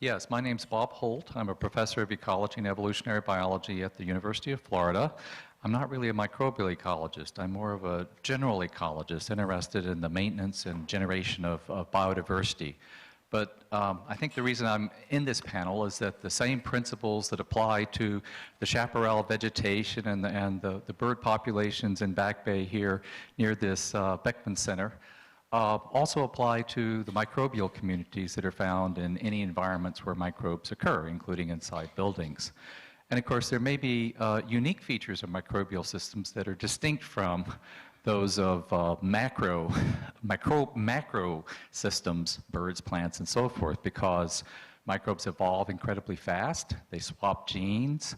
Yes, my name's Bob Holt. I'm a professor of ecology and evolutionary biology at the University of Florida. I'm not really a microbial ecologist. I'm more of a general ecologist interested in the maintenance and generation of biodiversity. But I think the reason I'm in this panel is that the same principles that apply to the chaparral vegetation and the bird populations in Back Bay here near this Beckman Center also apply to the microbial communities that are found in any environments where microbes occur, including inside buildings. And of course, there may be unique features of microbial systems that are distinct from those of macro systems, birds, plants, and so forth, because microbes evolve incredibly fast. They swap genes.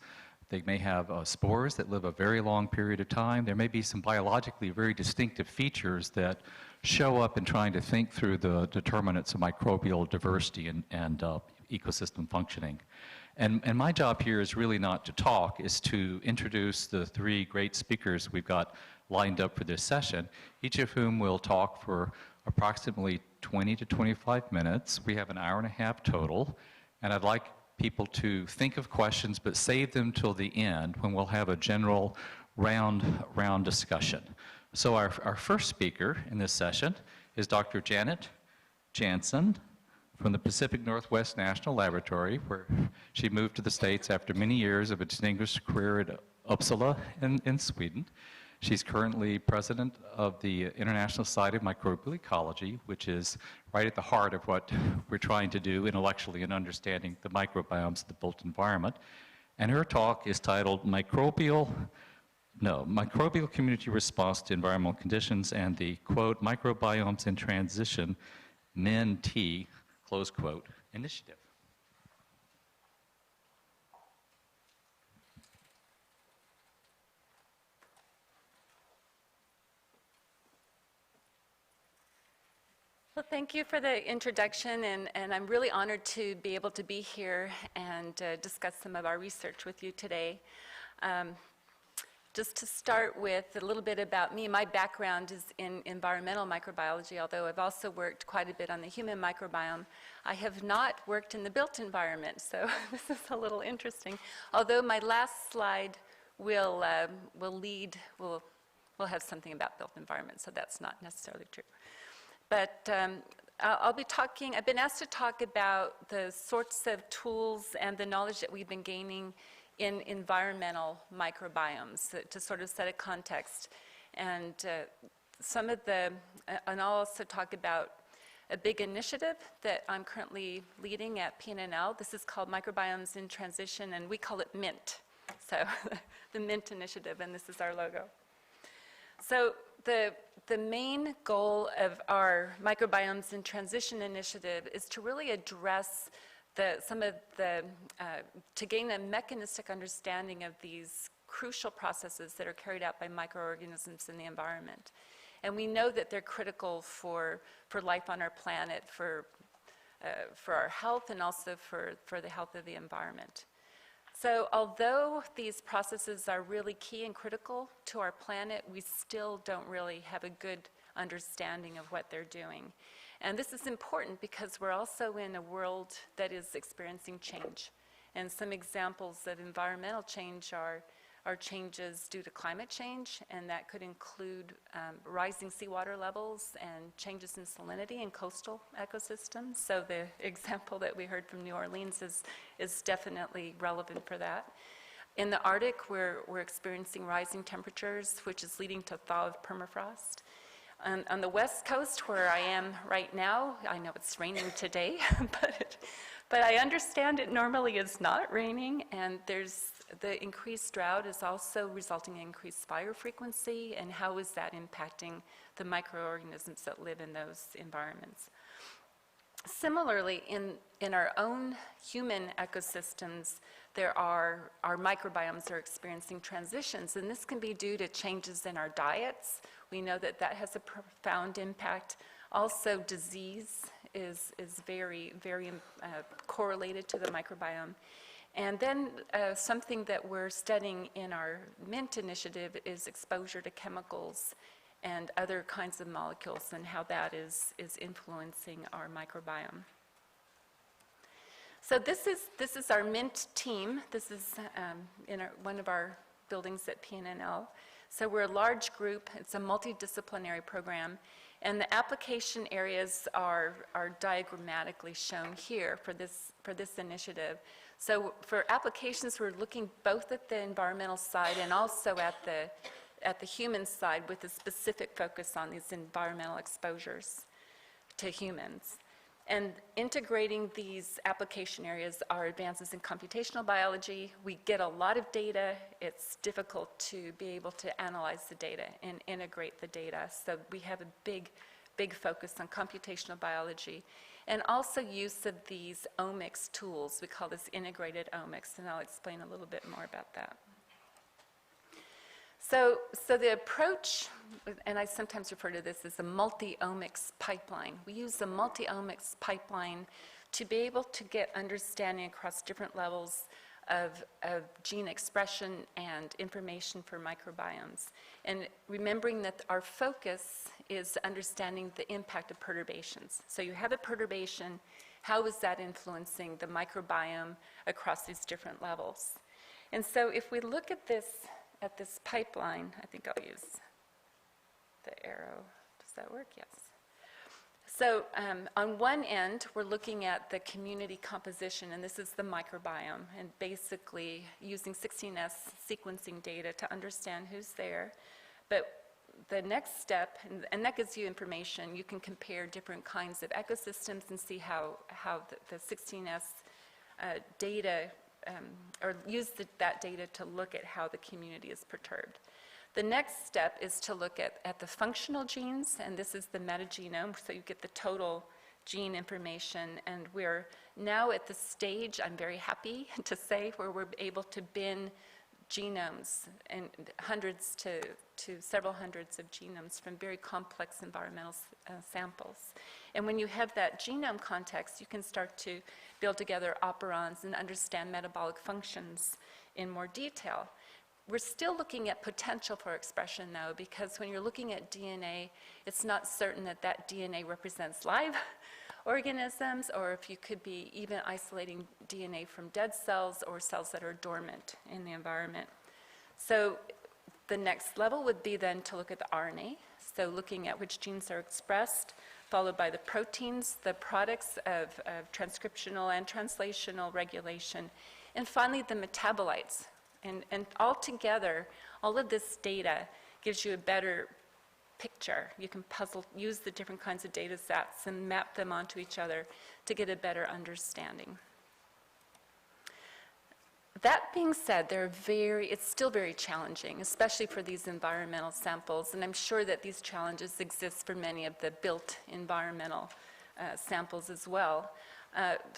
They may have spores that live a very long period of time. There may be some biologically very distinctive features that show up in trying to think through the determinants of microbial diversity and ecosystem functioning. And my job here is really not to talk, is to introduce the three great speakers we've got lined up for this session, each of whom will talk for approximately 20 to 25 minutes. We have an hour and a half total, and I'd like people to think of questions but save them till the end when we'll have a general round discussion. So our first speaker in this session is Dr. Janet Jansson from the Pacific Northwest National Laboratory, where she moved to the States after many years of a distinguished career at Uppsala in Sweden. She's currently president of the International Society of Microbial Ecology, which is right at the heart of what we're trying to do intellectually in understanding the microbiomes of the built environment. And her talk is titled Microbial Community Response to Environmental Conditions and the, quote, Microbiomes in Transition, MIN-T, close quote, initiative. Well, thank you for the introduction, and I'm really honored to be able to be here and discuss some of our research with you today. Just to start with a little bit about me, my background is in environmental microbiology, although I've also worked quite a bit on the human microbiome. I have not worked in the built environment, so this is a little interesting. Although my last slide will have something about built environment, so that's not necessarily true. But I've been asked to talk about the sorts of tools and the knowledge that we've been gaining in environmental microbiomes to sort of set a context. And and I'll also talk about a big initiative that I'm currently leading at PNNL. This is called Microbiomes in Transition, and we call it MINT. So the MINT initiative, and this is our logo. So the main goal of our Microbiomes in Transition initiative is to really address to gain a mechanistic understanding of these crucial processes that are carried out by microorganisms in the environment. And we know that they're critical for life on our planet, for our health, and also for the health of the environment. So although these processes are really key and critical to our planet, we still don't really have a good understanding of what they're doing. And this is important because we're also in a world that is experiencing change. And some examples of environmental change are changes due to climate change, and that could include rising seawater levels and changes in salinity in coastal ecosystems. So the example that we heard from New Orleans is definitely relevant for that. In the Arctic, we're experiencing rising temperatures, which is leading to thaw of permafrost. On the West Coast, where I am right now, I know it's raining today, but I understand it normally is not raining, and the increased drought is also resulting in increased fire frequency, and how is that impacting the microorganisms that live in those environments? Similarly, in our own human ecosystems, our microbiomes are experiencing transitions, and this can be due to changes in our diets. We know that has a profound impact. Also, disease is very, very correlated to the microbiome. And then something that we're studying in our MINT initiative is exposure to chemicals and other kinds of molecules, and how that is influencing our microbiome. So this is our MINT team. This is in one of our buildings at PNNL. So we're a large group. It's a multidisciplinary program. And the application areas are diagrammatically shown here for this initiative. So for applications, we're looking both at the environmental side and also at the human side with a specific focus on these environmental exposures to humans. And integrating these application areas are advances in computational biology. We get a lot of data. It's difficult to be able to analyze the data and integrate the data. So we have a big focus on computational biology and also use of these omics tools. We call this integrated omics, and I'll explain a little bit more about that. So the approach, and I sometimes refer to this as a multi-omics pipeline. We use the multi-omics pipeline to be able to get understanding across different levels of gene expression and information for microbiomes. And remembering that our focus is understanding the impact of perturbations. So you have a perturbation, how is that influencing the microbiome across these different levels? And so if we look at this pipeline, I think I'll use the arrow. Does that work? Yes. So on one end, we're looking at the community composition, and this is the microbiome, and basically using 16S sequencing data to understand who's there. But the next step, and that gives you information, you can compare different kinds of ecosystems and see how the 16S data or use that data to look at how the community is perturbed. The next step is to look at the functional genes, and this is the metagenome, so you get the total gene information, and we're now at the stage, I'm very happy to say, where we're able to bin genomes and hundreds to several hundreds of genomes from very complex environmental samples. And when you have that genome context, you can start to build together operons and understand metabolic functions in more detail. We're still looking at potential for expression though, because when you're looking at DNA, it's not certain that DNA represents live organisms, or if you could be even isolating DNA from dead cells or cells that are dormant in the environment. So the next level would be then to look at the RNA, so looking at which genes are expressed, followed by the proteins, the products of transcriptional and translational regulation, and finally the metabolites. And all together, all of this data gives you a better picture. You can use the different kinds of data sets and map them onto each other to get a better understanding. That being said, it's still very challenging, especially for these environmental samples, and I'm sure that these challenges exist for many of the built environmental samples as well.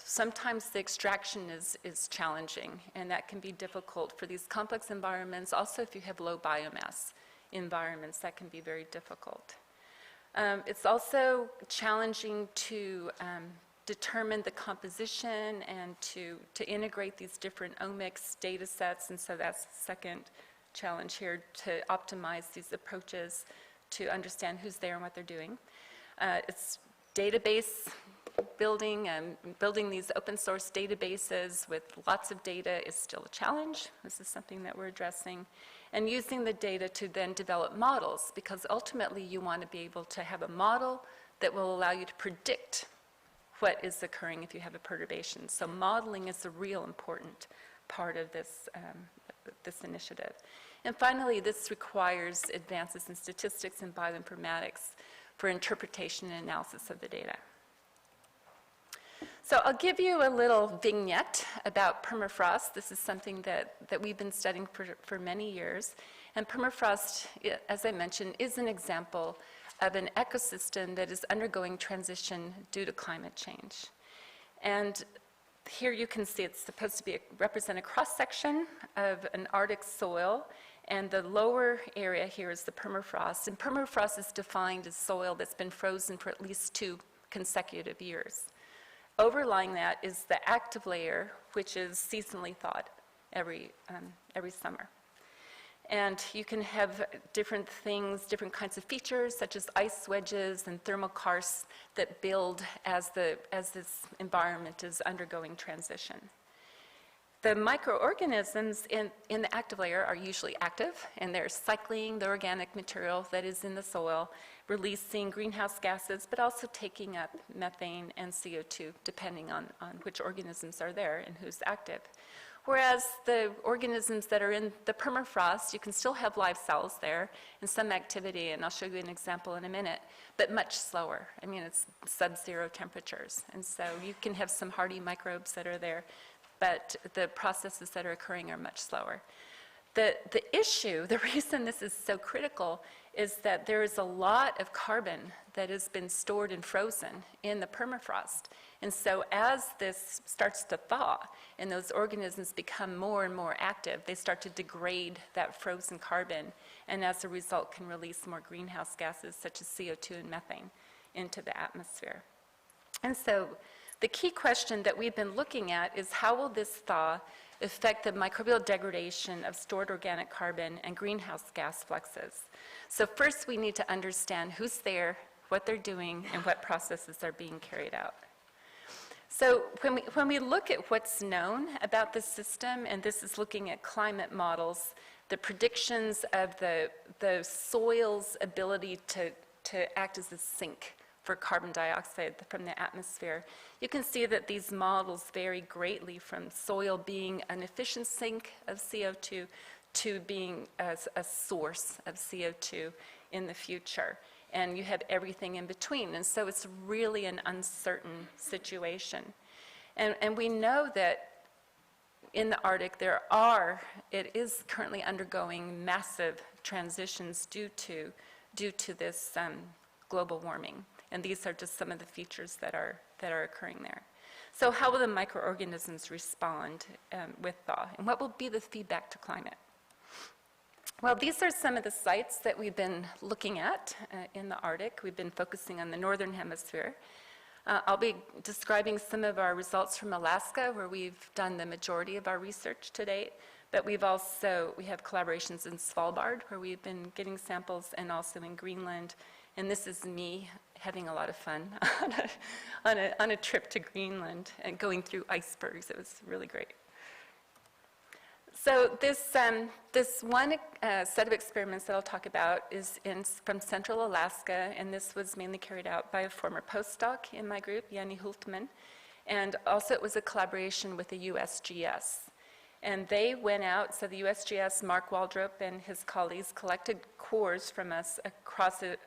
Sometimes the extraction is challenging, and that can be difficult for these complex environments. Also, if you have low biomass environments, that can be very difficult. It's also challenging to determine the composition and to integrate these different omics data sets, and so that's the second challenge here, to optimize these approaches to understand who's there and what they're doing. It's database building these open source databases with lots of data is still a challenge. This is something that we're addressing. And using the data to then develop models, because ultimately you want to be able to have a model that will allow you to predict what is occurring if you have a perturbation. So modeling is a real important part of this initiative. And finally, this requires advances in statistics and bioinformatics for interpretation and analysis of the data. So I'll give you a little vignette about permafrost. This is something that we've been studying for many years. And permafrost, as I mentioned, is an example of an ecosystem that is undergoing transition due to climate change. And here you can see it's supposed to represent a cross-section of an Arctic soil, and the lower area here is the permafrost. And permafrost is defined as soil that's been frozen for at least 2 consecutive years. Overlying that is the active layer, which is seasonally thawed every summer. And you can have different things, different kinds of features, such as ice wedges and thermal karsts that build as this environment is undergoing transition. The microorganisms in the active layer are usually active, and they're cycling the organic material that is in the soil, releasing greenhouse gases, but also taking up methane and CO2, depending on which organisms are there and who's active. Whereas the organisms that are in the permafrost, you can still have live cells there and some activity, and I'll show you an example in a minute, but much slower. I mean, it's sub-zero temperatures, and so you can have some hardy microbes that are there, but the processes that are occurring are much slower. The issue, the reason this is so critical, is that there is a lot of carbon that has been stored and frozen in the permafrost. And so as this starts to thaw and those organisms become more and more active, they start to degrade that frozen carbon, and as a result can release more greenhouse gases such as CO2 and methane into the atmosphere. And so the key question that we've been looking at is how will this thaw affect the microbial degradation of stored organic carbon and greenhouse gas fluxes? So first we need to understand who's there, what they're doing, and what processes are being carried out. So when we look at what's known about this system, and this is looking at climate models, the predictions of the soil's ability to act as a sink for carbon dioxide from the atmosphere, you can see that these models vary greatly from soil being an efficient sink of CO2 to being a source of CO2 in the future. And you have everything in between. And so it's really an uncertain situation. And we know that in the Arctic it is currently undergoing massive transitions due to this global warming. And these are just some of the features that are occurring there. So how will the microorganisms respond with thaw? And what will be the feedback to climate? Well, these are some of the sites that we've been looking at in the Arctic. We've been focusing on the northern hemisphere. I'll be describing some of our results from Alaska, where we've done the majority of our research to date. But we have collaborations in Svalbard, where we've been getting samples, and also in Greenland. And this is me having a lot of fun on a trip to Greenland and going through icebergs. It was really great. So this one set of experiments that I'll talk about is from Central Alaska, and this was mainly carried out by a former postdoc in my group, Jenny Hultman, and also it was a collaboration with the USGS. And they went out, so the USGS, Mark Waldrop and his colleagues collected cores from us across a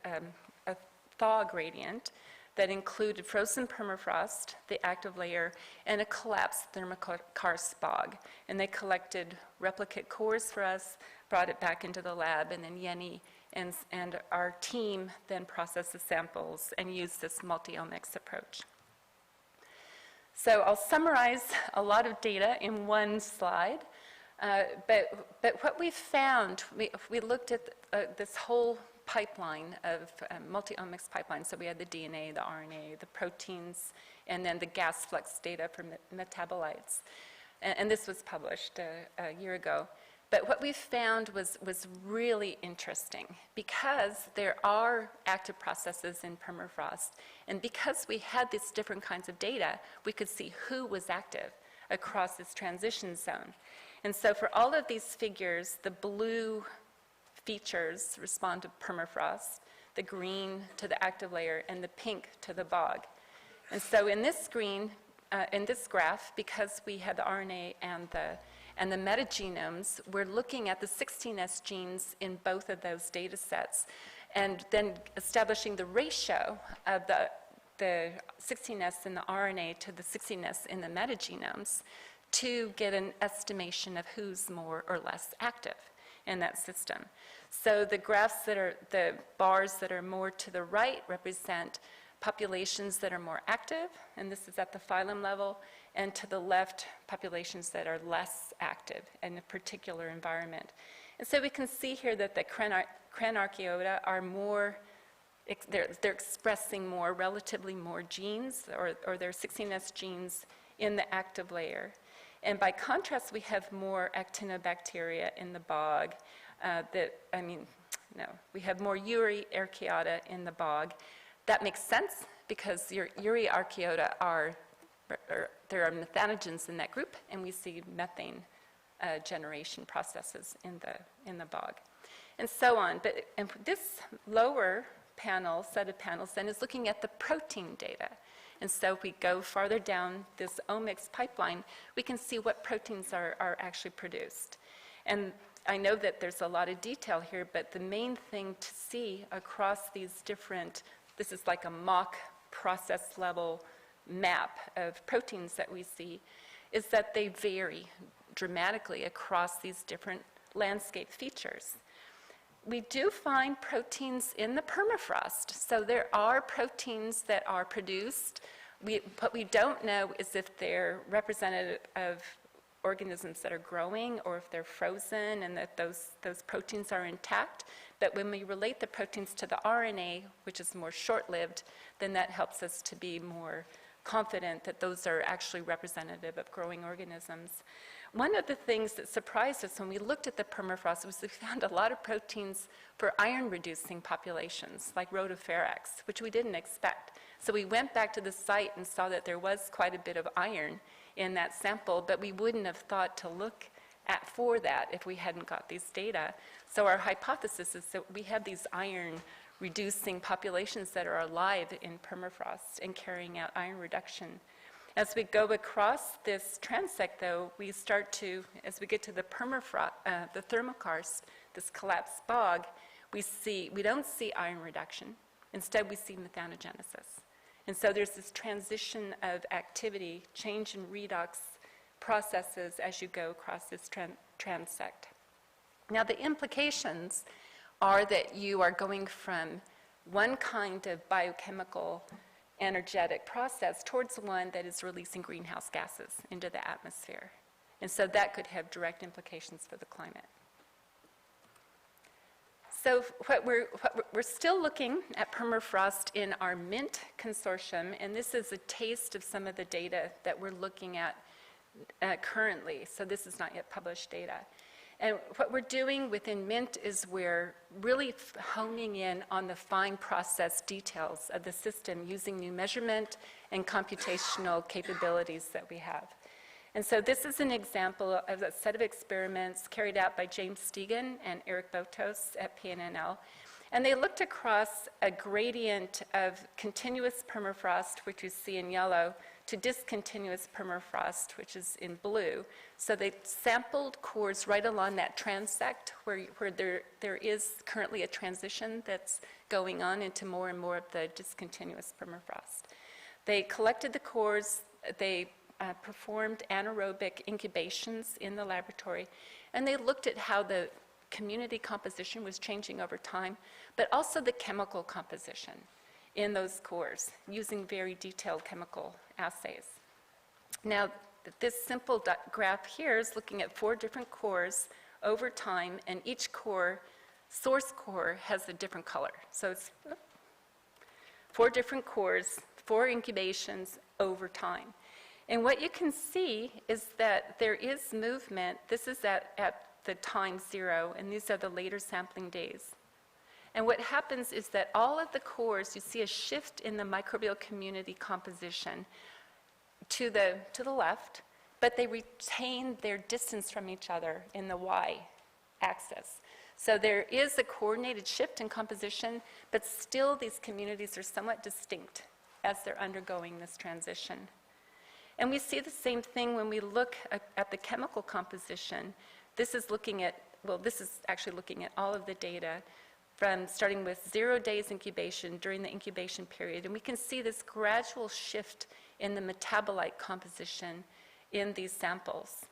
thaw gradient that included frozen permafrost, the active layer, and a collapsed thermokarst bog. And they collected replicate cores for us, brought it back into the lab, and then Jenny and our team then processed the samples and used this multi-omics approach. So I'll summarize a lot of data in one slide, but what we found, we looked at this whole pipeline of multi-omics pipeline. So we had the DNA, the RNA, the proteins, and then the gas flux data for metabolites. And this was published a year ago. But what we found was really interesting, because there are active processes in permafrost, and because we had these different kinds of data, we could see who was active across this transition zone. And so for all of these figures, the blue features respond to permafrost, the green to the active layer, and the pink to the bog. And so in this graph, because we had the RNA and the metagenomes, we're looking at the 16S genes in both of those data sets, and then establishing the ratio of the 16S in the RNA to the 16S in the metagenomes to get an estimation of who's more or less active in that system. So the the bars that are more to the right represent populations that are more active, and this is at the phylum level, and to the left, populations that are less active in a particular environment. And so we can see here that the Cranarchaeota are more, they're expressing relatively more genes, or their 16S genes in the active layer. And by contrast, we have more actinobacteria in the bog, we have more Euryarchaeota in the bog. That makes sense because your Euryarchaeota there are methanogens in that group, and we see methane generation processes in the bog, and so on. And this lower set of panels then is looking at the protein data. And so if we go farther down this omics pipeline, we can see what proteins are actually produced. And I know that there's a lot of detail here, but the main thing to see across these this is like a mock process level map of proteins that we see, is that they vary dramatically across these different landscape features. We do find proteins in the permafrost. So there are proteins that are produced. What we don't know is if they're representative of organisms that are growing or if they're frozen and that those proteins are intact. But when we relate the proteins to the RNA, which is more short-lived, then that helps us to be more confident that those are actually representative of growing organisms. One of the things that surprised us when we looked at the permafrost was we found a lot of proteins for iron-reducing populations, like rotiferax, which we didn't expect. So we went back to the site and saw that there was quite a bit of iron in that sample, but we wouldn't have thought to look for that if we hadn't got these data. So our hypothesis is that we have these iron-reducing populations that are alive in permafrost and carrying out iron reduction. As we go across this transect, though, we start to, as we get to the permafrost, the thermokarst, this collapsed bog, we don't see iron reduction. Instead, we see methanogenesis. And so there's this transition of activity, change in redox processes as you go across this transect. Now, the implications are that you are going from one kind of biochemical energetic process towards one that is releasing greenhouse gases into the atmosphere. And so that could have direct implications for the climate. So we're still looking at permafrost in our MINT consortium, and this is a taste of some of the data that we're looking at currently. So this is not yet published data. And what we're doing within MINT is we're really honing in on the fine process details of the system using new measurement and computational capabilities that we have. And so this is an example of a set of experiments carried out by James Stegan and Eric Botos at PNNL. And they looked across a gradient of continuous permafrost, which you see in yellow, to discontinuous permafrost, which is in blue. So they sampled cores right along that transect where there is currently a transition that's going on into more and more of the discontinuous permafrost. They collected the cores, they performed anaerobic incubations in the laboratory, and they looked at how the community composition was changing over time, but also the chemical composition in those cores using very detailed chemical assays. Now, this simple graph here is looking at 4 different cores over time, and each core, source core, has a different color. So it's 4 different cores, 4 incubations over time. And what you can see is that there is movement. This is at the time 0, and these are the later sampling days. And what happens is that all of the cores, you see a shift in the microbial community composition to the left, but they retain their distance from each other in the y-axis. So there is a coordinated shift in composition, but still these communities are somewhat distinct as they're undergoing this transition. And we see the same thing when we look at the chemical composition. This is actually looking at all of the data from starting with 0 days incubation during the incubation period. And we can see this gradual shift in the metabolite composition in these samples.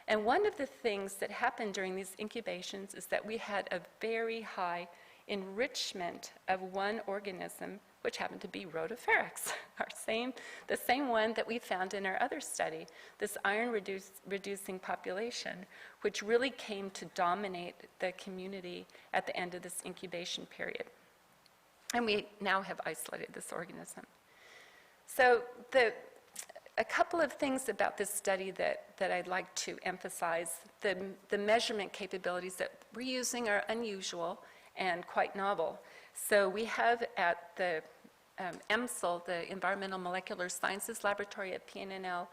And one of the things that happened during these incubations is that we had a very high enrichment of one organism, which happened to be rotiferax, the same one that we found in our other study, this iron-reducing population, which really came to dominate the community at the end of this incubation period. And we now have isolated this organism. So a couple of things about this study that I'd like to emphasize. The measurement capabilities that we're using are unusual and quite novel. So we have at the EMSL, the Environmental Molecular Sciences Laboratory at PNNL,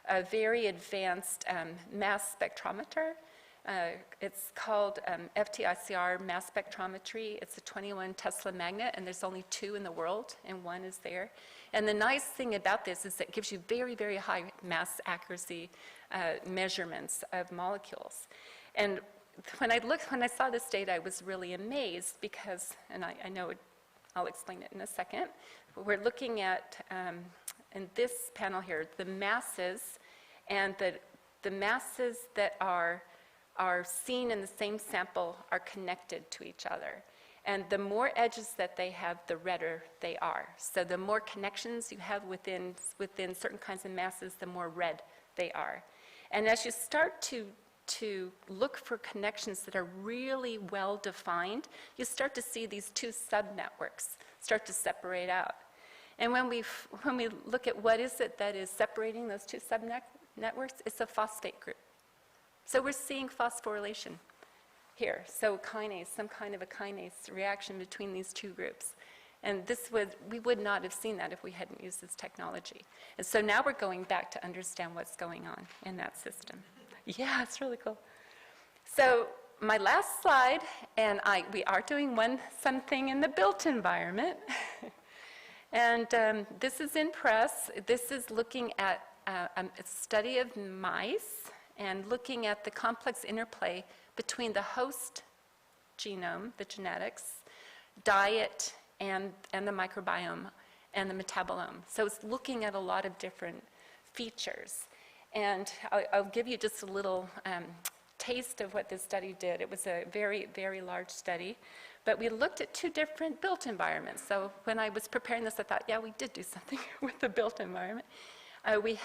a very advanced mass spectrometer. It's called FTICR mass spectrometry. It's a 21 Tesla magnet, and there's only 2 in the world, and 1 is there. And the nice thing about this is that it gives you very, very high mass accuracy measurements of molecules. And when I saw this data, I was really amazed because, and I know I'll explain it in a second, but we're looking at, in this panel here, the masses, and the masses that are seen in the same sample are connected to each other. And the more edges that they have, the redder they are. So the more connections you have within certain kinds of masses, the more red they are. And as you start to look for connections that are really well defined, you start to see these 2 subnetworks start to separate out. And when we look at what is it that is separating those 2 subnetworks, it's a phosphate group. So we're seeing phosphorylation here. So kinase, some kind of a kinase reaction between these 2 groups. And we would not have seen that if we hadn't used this technology. And so now we're going back to understand what's going on in that system. Yeah, it's really cool. So my last slide, and we are doing something in the built environment. And this is in press. This is looking at a study of mice and looking at the complex interplay between the host genome, the genetics, diet, and the microbiome, and the metabolome. So it's looking at a lot of different features. And I'll give you just a little taste of what this study did. It was a very, very large study. But we looked at 2 different built environments. So when I was preparing this, I thought, yeah, we did do something with the built environment. We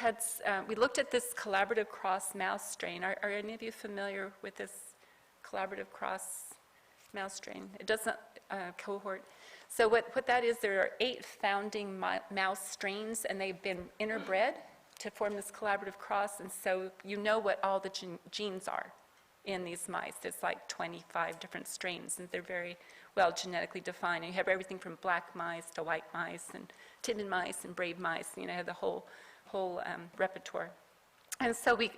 looked at this collaborative cross mouse strain. Are any of you familiar with this collaborative cross mouse strain? It doesn't cohort. So what that is, there are 8 founding mouse strains, and they've been interbred to form this collaborative cross. And so you know what all the genes are in these mice. There's like 25 different strains, and they're very well genetically defined. And you have everything from black mice to white mice and tinted mice and brave mice. You know, the whole repertoire. And so we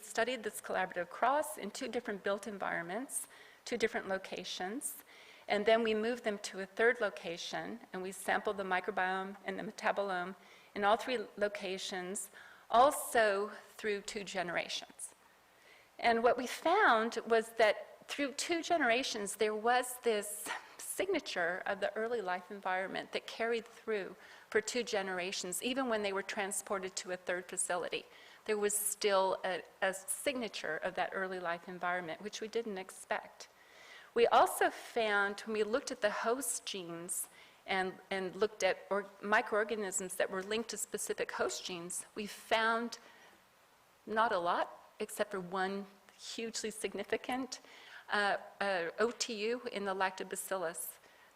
studied this collaborative cross in 2 different built environments, 2 different locations, and then we moved them to a 3rd location, and we sampled the microbiome and the metabolome in all 3 locations, also through 2 generations. And what we found was that through 2 generations, there was this signature of the early life environment that carried through for 2 generations. Even when they were transported to a 3rd facility, there was still a signature of that early life environment, which we didn't expect. We also found, when we looked at the host genes and looked at microorganisms that were linked to specific host genes, we found not a lot, except for 1 hugely significant OTU in the lactobacillus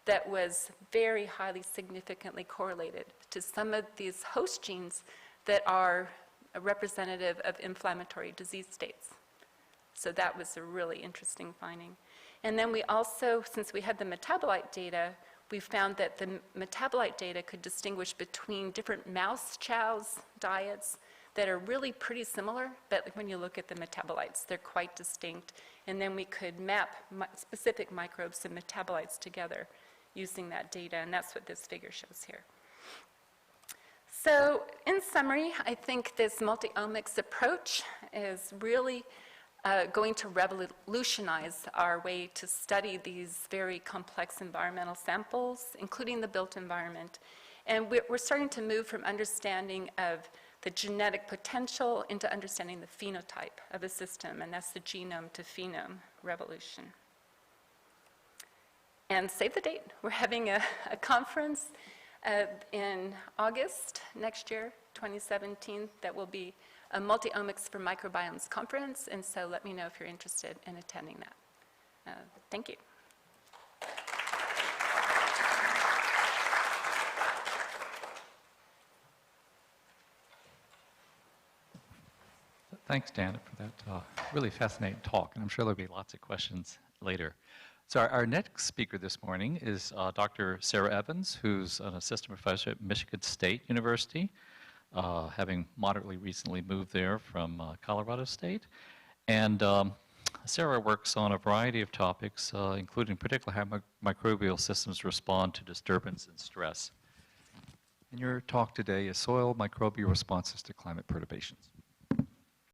that was very highly significantly correlated to some of these host genes that are representative of inflammatory disease states. So that was a really interesting finding. And then we also, since we had the metabolite data, we found that the metabolite data could distinguish between different mouse chows diets that are really pretty similar, but when you look at the metabolites, they're quite distinct. And then we could map specific microbes and metabolites together using that data, and that's what this figure shows here. So in summary, I think this multi-omics approach is really going to revolutionize our way to study these very complex environmental samples, including the built environment. And we're starting to move from understanding of the genetic potential into understanding the phenotype of a system, and that's the genome to phenome revolution. And save the date. We're having a conference in August next year, 2017, that will be a Multi-omics for Microbiomes conference, and so let me know if you're interested in attending that. Thank you. Thanks, Janet, for that really fascinating talk, and I'm sure there'll be lots of questions later. So our next speaker this morning is Dr. Sarah Evans, who's an assistant professor at Michigan State University, having moderately recently moved there from Colorado State. And Sarah works on a variety of topics, including particularly how microbial systems respond to disturbance and stress. And your talk today is Soil Microbial Responses to Climate Perturbations.